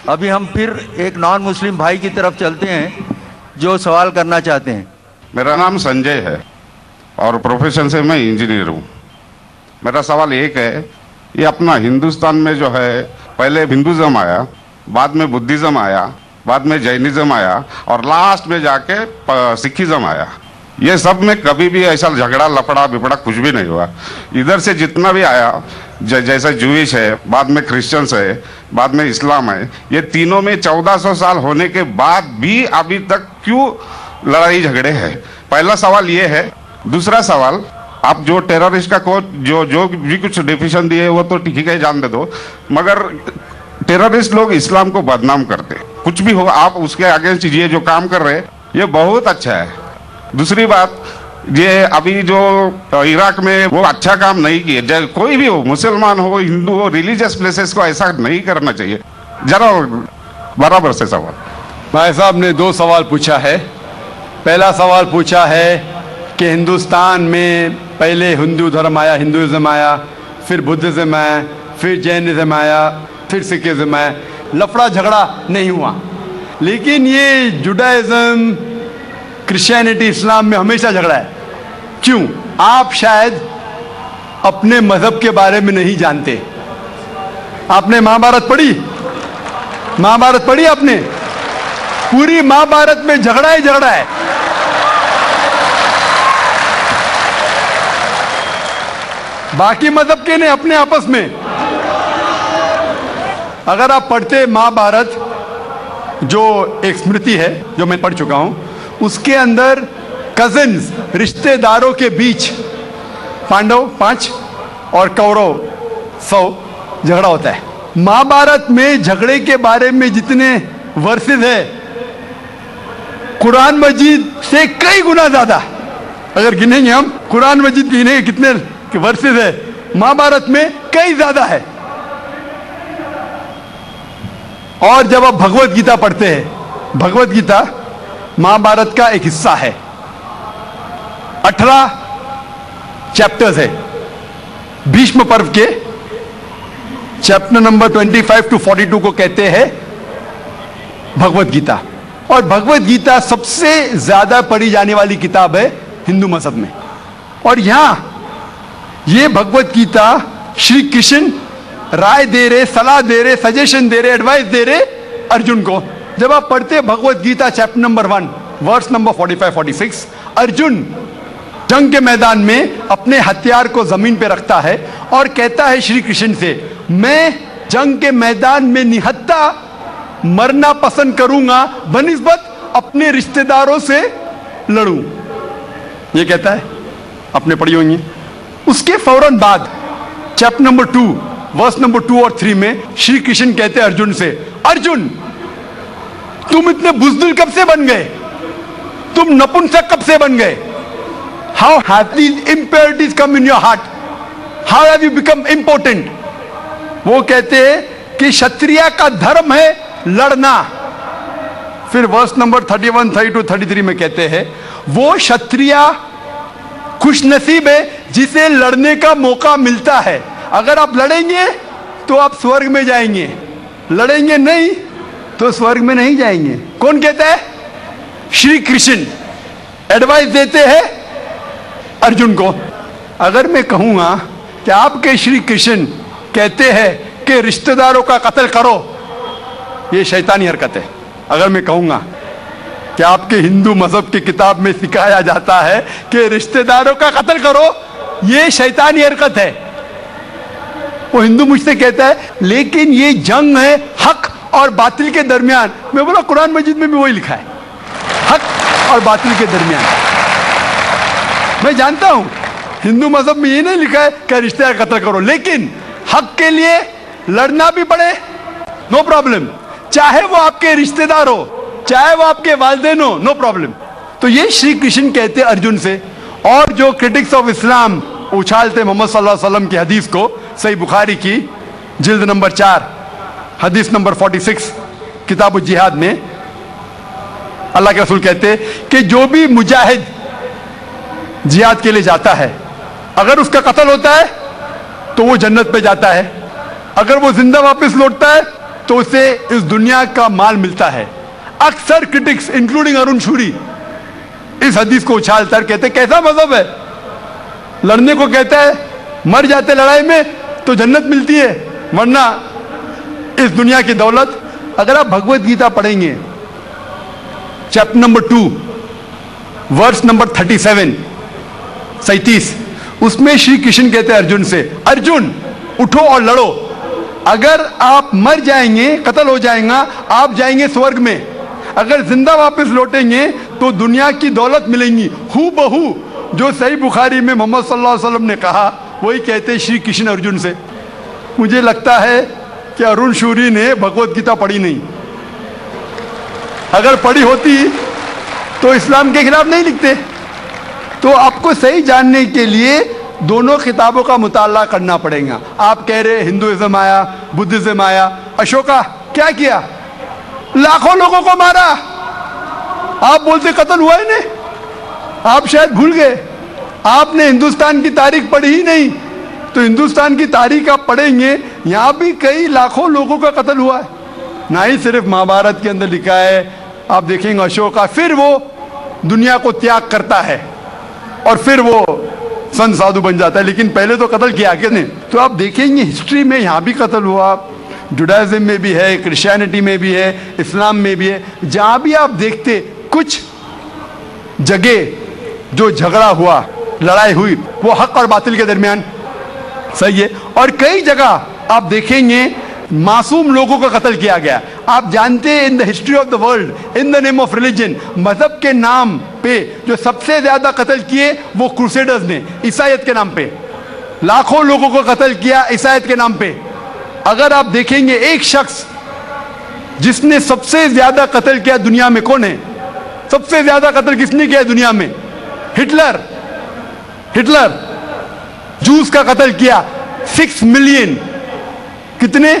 ابھی ہم پھر ایک نان مسلم بھائی کی طرف چلتے ہیں جو سوال کرنا چاہتے ہیں. میرا نام سنجے ہے اور پروفیشن سے میں انجینئر ہوں. میرا سوال ایک ہے، یہ اپنا ہندوستان میں جو ہے پہلے ہندوازم آیا، بعد میں بدھزم آیا، بعد میں جینزم آیا اور لاسٹ میں جا کے سکھزم آیا. یہ سب میں کبھی بھی ایسا جھگڑا لفڑا بپڑا کچھ بھی نہیں ہوا. ادھر سے جتنا بھی آیا جیسے جوئش ہے، بعد میں کرسچنس ہے، بعد میں اسلام ہے، یہ تینوں میں 1400 سال ہونے کے بعد بھی ابھی تک کیوں لڑائی جھگڑے ہیں؟ پہلا سوال یہ ہے. دوسرا سوال، آپ جو ٹیررسٹ کا جو بھی کچھ ڈیفینیشن دیے وہ تو ٹھیک ہے، جان دے دو، مگر ٹیررسٹ لوگ اسلام کو بدنام کرتے. کچھ بھی ہو، آپ اس کے اگینسٹ یہ جو کام کر رہے یہ بہت اچھا ہے. دوسری بات، یہ ابھی جو عراق میں وہ اچھا کام نہیں کیے. کوئی بھی ہو، مسلمان ہو، ہندو ہو، ریلیجیس پلیسز کو ایسا نہیں کرنا چاہیے. ذرا برابر سے سوال. بھائی صاحب نے 2 سوال پوچھا ہے. پہلا سوال پوچھا ہے کہ ہندوستان میں پہلے ہندو دھرم آیا، ہندوازم آیا، پھر بدھزم آیا، پھر جینزم آیا، پھر سکھزم آیا، لفڑا جھگڑا نہیں ہوا. لیکن یہ جوڈائزم، کرسچینٹی، اسلام میں ہمیشہ جھگڑا ہے. کیوں؟ آپ شاید اپنے مذہب کے بارے میں نہیں جانتے. آپ نے مہابھارت پڑھی؟ مہابھارت پڑھی آپ نے؟ پوری مہابھارت میں جھگڑا ہی جھگڑا ہے. باقی مذہب کے نہیں، اپنے آپس میں. اگر آپ پڑھتے مہابھارت، جو ایک اسمرتی ہے جو میں پڑھ چکا ہوں، اس کے اندر کزنز، رشتے داروں کے بیچ پانڈو 5 اور کورو 100 جھگڑا ہوتا ہے. مہابھارت میں جھگڑے کے بارے میں جتنے ورسز ہے قرآن مجید سے کئی گنا زیادہ. اگر گنیں گے ہم قرآن مجید گنیں گے کتنے ورسز ہے، مہابھارت میں کئی زیادہ ہے. اور جب آپ بھگوت گیتا پڑھتے ہیں، بھگوت گیتا مہابھارت کا ایک حصہ ہے. 18 چیپٹرز ہے. بھیشم پرو کے چیپٹر نمبر 25 to 42 کو کہتے ہیں بھگوت گیتا. اور بھگوت گیتا سب سے زیادہ پڑھی جانے والی کتاب ہے ہندو مذہب میں. اور یہاں یہ بھگوت گیتا شری کرشن رائے دے رہے، صلاح دے رہے، سجیشن دے رہے، ایڈوائس دے رہے ارجن کو. جب آپ پڑھتے Bhagavad Gita chapter number 1 verse number 45-46، Arjun جنگ کے میدان میں اپنے ہتھیار کو زمین پہ رکھتا ہے اور کہتا ہے شری کرشن سے، میں جنگ کے میدان میں نہتا مرنا پسند کروں گا بنسبت اپنے رشتہ داروں سے لڑوں. یہ کہتا ہے، آپ نے پڑھی ہوئی ہیں. اس کے فوراً بعد چیپٹر نمبر 2 ورس نمبر 2 اور 3 میں شری کرشن کہتے ہیں ارجن سے، ارجن تم اتنے بزدل کب سے بن گئے؟ تم نپنسک کب سے بن گئے؟ How have these impurities come in your heart? How have you become impotent? وہ کہتے ہیں کہ شتریہ کا دھرم ہے لڑنا. پھر ورس نمبر 31, 32, 33 میں کہتے ہیں وہ شتریہ خوش نصیب ہے جسے لڑنے کا موقع ملتا ہے. اگر آپ لڑیں گے تو آپ سورگ میں جائیں گے، لڑیں گے نہیں تو سورگ میں نہیں جائیں گے. کون کہتا ہے؟ شری کرشن ایڈوائز دیتے ہیں ارجن کو. اگر میں کہوں گا کہ آپ کے شری کرشن کہتے ہیں کہ رشتہ داروں کا قتل کرو، یہ شیطانی حرکت ہے. اگر میں کہوں گا کہ آپ کے ہندو مذہب کی کتاب میں سکھایا جاتا ہے کہ رشتہ داروں کا قتل کرو، یہ شیطانی حرکت ہے. وہ ہندو مجھ سے کہتا ہے لیکن یہ جنگ ہے حق اور باطل کے درمیان. میں بولا قرآن مجید میں بھی وہی لکھا ہے، حق اور باطل کے درمیان. میں جانتا ہوں ہندو مذہب میں یہ نہیں لکھا ہے کہ رشتہ کا قتل کرو، لیکن حق کے لیے لڑنا بھی پڑے، نو پرابلم. چاہے وہ آپ کے رشتہ دار ہو، چاہے وہ آپ کے والدین ہو، نو پرابلم. تو یہ شری کرشن کہتے ارجن سے. اور جو کرٹکس آف اسلام اچھالتے محمد صلی اللہ علیہ وسلم کی حدیث کو، صحیح بخاری کی جلد نمبر 4 حدیث نمبر 46 کتاب الجہاد میں اللہ کے رسول کہتے کہ جو بھی مجاہد جہاد کے لیے جاتا ہے، اگر اس کا قتل ہوتا ہے تو وہ جنت پہ جاتا ہے، اگر وہ زندہ واپس لوٹتا ہے तो उसे इस दुनिया का माल मिलता है। अक्सर क्रिटिक्स इंक्लूडिंग अरुण शूरी इस हदीस को उछालकर कहते कैसा मजहब है, लड़ने को कहता है, मर जाते लड़ाई में तो जन्नत मिलती है, वरना इस दुनिया की दौलत। अगर आप भगवत गीता पढ़ेंगे चैप्टर नंबर 2 वर्स नंबर 37, उसमें श्री कृष्ण कहते हैं अर्जुन से, अर्जुन उठो और लड़ो, अगर आप मर जाएंगे, कत्ल हो जाएगा, आप जाएंगे स्वर्ग में, अगर जिंदा वापस लौटेंगे तो दुनिया की दौलत मिलेंगी। हू बहू जो सही बुखारी में मोहम्मद सल्लल्लाहु अलैहि वसल्लम ने कहा वही कहते श्री कृष्ण अर्जुन से। मुझे लगता है कि अरुण शूरी ने भगवत गीता पढ़ी नहीं, अगर पढ़ी होती तो इस्लाम के खिलाफ नहीं लिखते। तो आपको सही जानने के लिए दोनों किताबों का मुताला करना पड़ेगा। आप कह रहे हिंदुइज्म आया, बुद्धिज्म आया, अशोका क्या किया, लाखों लोगों को मारा, आप बोलते कत्ल हुआ ही नहीं, आप शायद भूल गए, आपने हिंदुस्तान की तारीख पढ़ी ही नहीं। तो हिंदुस्तान की तारीख आप पढ़ेंगे, यहां भी कई लाखों लोगों का कत्ल हुआ है, ना ही सिर्फ महाभारत के अंदर लिखा है। आप देखेंगे अशोका फिर वो दुनिया को त्याग करता है और फिर वो संत साधु बन जाता है, लेकिन पहले तो कत्ल किया कि नहीं। तो आप देखेंगे हिस्ट्री में यहां भी कत्ल हुआ, जुडाइज्म में भी है, क्रिश्चियनिटी में भी है, इस्लाम में भी है। जहां भी आप देखते कुछ जगह जो झगड़ा हुआ, लड़ाई हुई, वो हक और बातिल के दरमियान, सही है। और कई जगह आप देखेंगे मासूम लोगों का कत्ल किया गया। आप जानते हैं in the history of the world in the name of religion, मजहब के नाम पे जो सबसे ज्यादा कत्ल किए वो क्रूसेडर्स ने, ईसाईयत के नाम पे लाखों लोगों को कत्ल किया, ईसाईयत के नाम पे। अगर आप देखेंगे एक शख्स जिसने सबसे ज्यादा कत्ल किया दुनिया में, कौन है? सबसे ज्यादा कत्ल किसने किया दुनिया में? हिटलर। हिटलर जूस का कत्ल किया, 6 मिलियन, कितने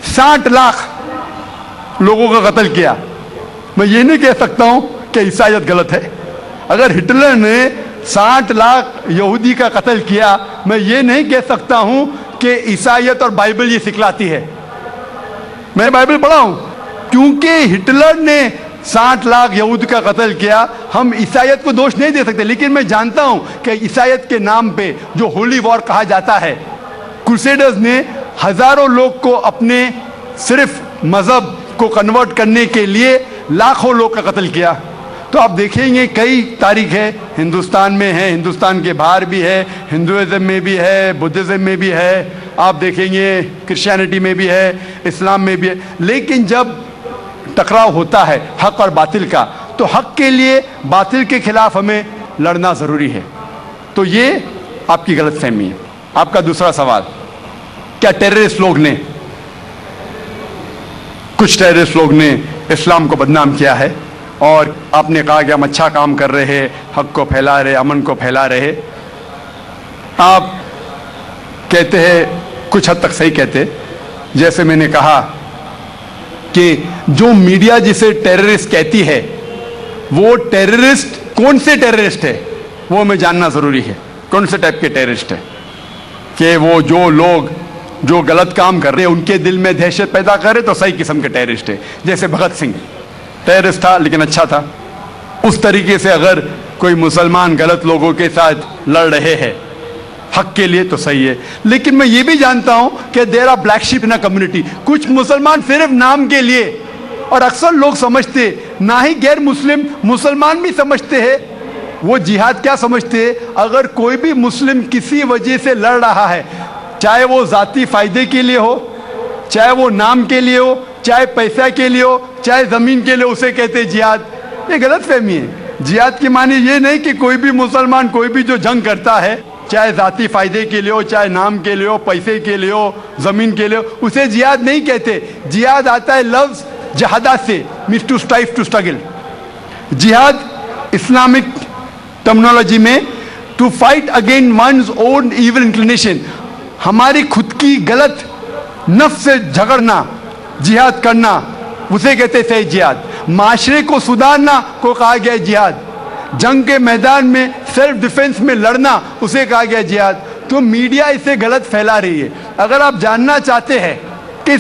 60 लाख लोगों का कत्ल किया। मैं ये नहीं कह सकता हूं कि ईसाईयत गलत है। अगर हिटलर ने 60 लाख यहूदी का कत्ल किया, मैं ये नहीं कह सकता हूं कि ईसाईयत और बाइबल ये सिखलाती है। मैं बाइबल पढ़ा हूं, क्योंकि हिटलर ने 60 लाख यहूद का कत्ल किया, हम ईसाईयत को दोष नहीं दे सकते। लेकिन मैं जानता हूं कि ईसाईयत के नाम पे जो होली वॉर कहा जाता है, क्रूसेडर्स ने हजारों लोग को अपने सिर्फ मजहब को कन्वर्ट करने के लिए लाखों लोग का कत्ल किया। तो आप देखेंगे कई तारीख है, हिंदुस्तान में है, हिंदुस्तान के बाहर भी है, हिंदुइज्म में भी है, बुद्धिज्म में भी है, आप देखेंगे क्रिश्चियनिटी में भी है, इस्लाम में भी है। लेकिन जब टकराव होता है हक और बातिल का, तो हक के लिए बातिल के खिलाफ हमें लड़ना जरूरी है। तो ये आपकी गलतफहमी है। आपका दूसरा सवाल, क्या टेररिस्ट लोग ने, कुछ टेररिस्ट लोग ने इस्लाम को बदनाम किया है, और आपने कहा कि हम अच्छा काम कर रहे हैं, हक को फैला रहे, अमन को फैला रहे। आप कहते हैं, कुछ हद तक सही कहते, जैसे मैंने कहा कि जो मीडिया जिसे टेररिस्ट कहती है, वो टेररिस्ट कौन से टेररिस्ट है वो हमें जानना जरूरी है। कौन से टाइप के टेररिस्ट है, कि वो जो लोग जो गलत काम कर रहे हैं उनके दिल में दहशत पैदा करे तो सही किस्म के टेररिस्ट है। जैसे भगत सिंह टेररिस्ट था लेकिन अच्छा था, उस तरीके से अगर कोई मुसलमान गलत लोगों के साथ लड़ रहे हैं हक के लिए तो सही है। लेकिन मैं ये भी जानता हूं कि there are black sheep in a community, कुछ मुसलमान सिर्फ नाम के लिए, और अक्सर लोग समझते, ना ही गैर मुस्लिम, मुसलमान भी समझते हैं, वो जिहाद क्या समझते हैं, अगर कोई भी मुस्लिम किसी वजह से लड़ रहा है, चाहे वो जाती फायदे के लिए हो, चाहे वो नाम के लिए हो, चाहे पैसा के लिए हो, चाहे जमीन के लिए, उसे कहते हैं जिहाद। ये गलत फहमी है। जिहाद की मानी ये नहीं कि कोई भी मुसलमान कोई भी जो जंग करता है, चाहे जाती फायदे के लिए हो, चाहे नाम के लिए हो, पैसे के लिए हो, जमीन के लिए हो, उसे जिहाद नहीं कहते। जिहाद आता है लफ्ज जहादा से, means to strive, to struggle. जिहाद इस्लामिक टर्मिनोलॉजी में to fight against one's own evil inclination, हमारी खुद की गलत नफ्स से झगड़ना, जिहाद करना, उसे कहते सही जिहाद। माशरे को सुधारना को कहा गया जिहाद। जंग के मैदान में सेल्फ डिफेंस में लड़ना, उसे कहा गया जिहाद। तो मीडिया इसे गलत फैला रही है। अगर आप जानना चाहते हैं कि